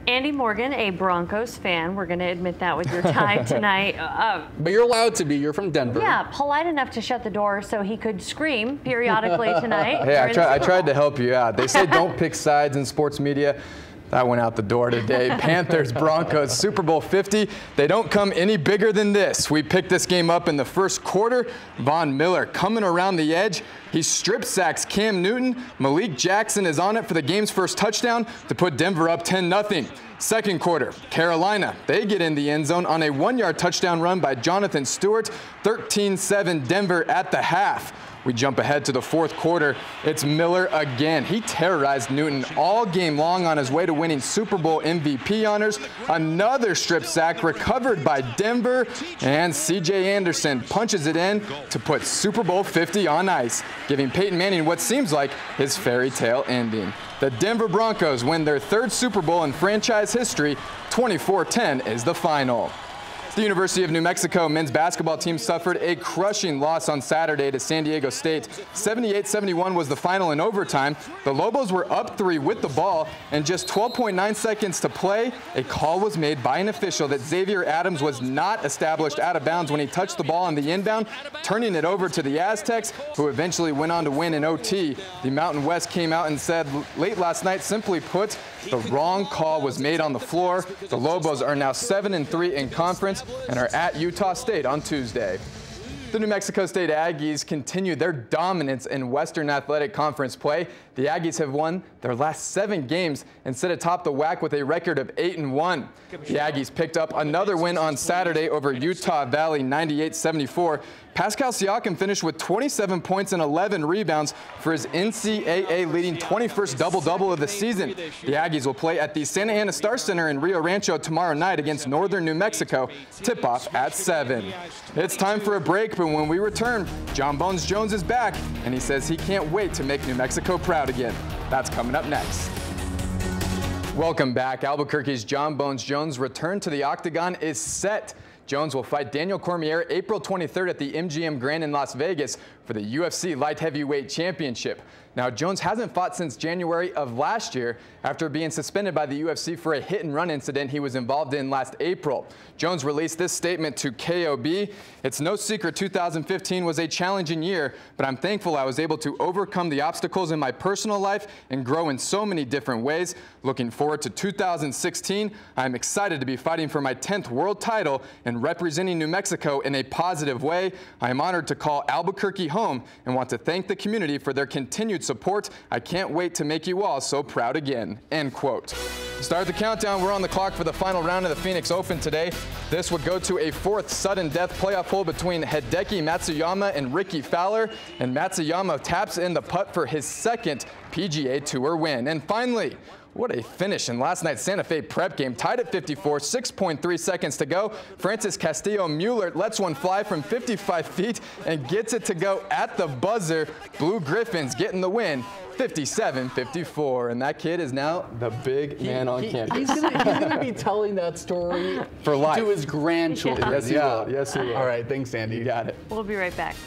Andy Morgan, a Broncos fan. We're going to admit that with your tie tonight. But you're allowed to be. You're from Denver. Yeah, polite enough to shut the door so he could scream periodically tonight. Hey, I tried to help you out. They say don't pick sides in sports media. That went out the door today. Panthers, Broncos, Super Bowl 50. They don't come any bigger than this. We picked this game up in the first quarter. Von Miller coming around the edge. He strip sacks Cam Newton. Malik Jackson is on it for the game's first touchdown to put Denver up 10-0. Second quarter, Carolina, they get in the end zone on a 1-yard touchdown run by Jonathan Stewart. 13-7 Denver at the half. We jump ahead to the fourth quarter. It's Miller again. He terrorized Newton all game long on his way to winning Super Bowl MVP honors. Another strip sack recovered by Denver, and C.J. Anderson punches it in to put Super Bowl 50 on ice, giving Peyton Manning what seems like his fairy tale ending. The Denver Broncos win their third Super Bowl in franchise history. 24-10 is the final. The University of New Mexico men's basketball team suffered a crushing loss on Saturday to San Diego State. 78-71 was the final in overtime. The Lobos were up 3 with the ball, and just 12.9 seconds to play, a call was made by an official that Xavier Adams was not established out of bounds when he touched the ball on the inbound, turning it over to the Aztecs, who eventually went on to win in OT. The Mountain West came out and said late last night, simply put, the wrong call was made on the floor. The Lobos are now 7-3 in conference and are at Utah State on Tuesday. The New Mexico State Aggies continue their dominance in Western Athletic Conference play. The Aggies have won their last 7 games and sit atop the WAC with a record of 8-1. The Aggies picked up another win on Saturday over Utah Valley 98-74. Pascal Siakam finished with 27 points and 11 rebounds for his NCAA leading 21st double-double of the season. The Aggies will play at the Santa Ana Star Center in Rio Rancho tomorrow night against Northern New Mexico. Tip-off at 7. It's time for a break, but when we return, John Bones Jones is back, and he says he can't wait to make New Mexico proud again. That's coming up next. Welcome back. Albuquerque's John Bones Jones' return to the octagon is set. Jones will fight Daniel Cormier April 23rd at the MGM Grand in Las Vegas for the UFC Light Heavyweight Championship. Now, Jones hasn't fought since January of last year after being suspended by the UFC for a hit-and-run incident he was involved in last April. Jones released this statement to KOB. It's no secret 2015 was a challenging year, but I'm thankful I was able to overcome the obstacles in my personal life and grow in so many different ways. Looking forward to 2016, I'm excited to be fighting for my 10th world title and representing New Mexico in a positive way. I am honored to call Albuquerque home and want to thank the community for their continued support. I can't wait to make you all so proud again. End quote. Start the countdown. We're on the clock for the final round of the Phoenix Open today. This would go to a 4th sudden death playoff hole between Hideki Matsuyama and Ricky Fowler, and Matsuyama taps in the putt for his 2nd PGA Tour win. And finally, what a finish in last night's Santa Fe prep game. Tied at 54, 6.3 seconds to go. Francis Castillo-Mueller lets one fly from 55 feet and gets it to go at the buzzer. Blue Griffins getting the win, 57-54. And that kid is now the big man on campus. He's gonna be telling that story for life to his grandchildren. Yes, he will. Yes, he will. All right, thanks, Andy. You got it. We'll be right back.